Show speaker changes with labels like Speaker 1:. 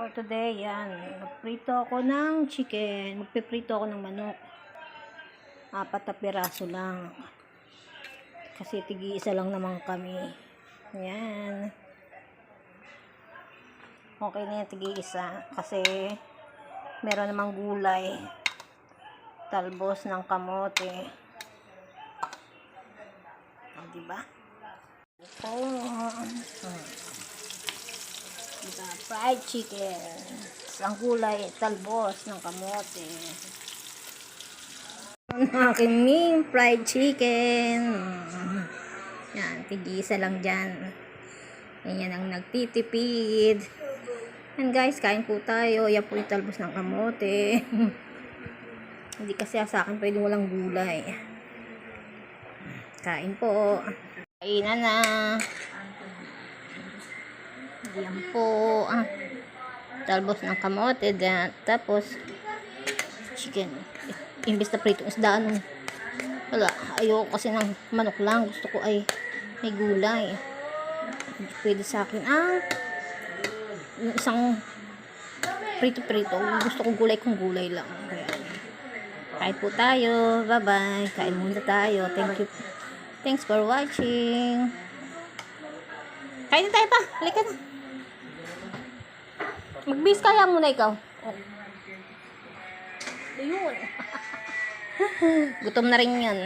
Speaker 1: For today, yan. Magprito ako ng chicken. Magpiprito ako ng manok. 4 na piraso lang. Kasi tig-isa lang naman kami. Yan. Okay na yan, tig-isa. Kasi meron namang gulay. Talbos ng kamote. O, diba? Diba? Fried chicken. Ang gulay, talbos ng kamote. Ang aking ming fried chicken. Yan, tig-isa lang dyan. Yan ang nagtitipid. Yan guys, kain po tayo. Yan po yung talbos ng kamote. Hindi kasi sa akin pwede walang gulay. Kain po. Kainan na. Yan po. Talbos ng kamote. Tapos, chicken. Imbes na pritong isda, wala. Ayoko kasi ng manok lang. Gusto ko ay may gulay. Hindi pwede sa akin. Yung isang prito-prito. Gusto ko gulay kung gulay lang. Kaya, kain po tayo. Bye-bye. Kain muna tayo. Thank you. Thanks for watching. Kain na tayo pa. Halika na. Mag-bis kaya muna ikaw. Ayun. Gutom na rin yun.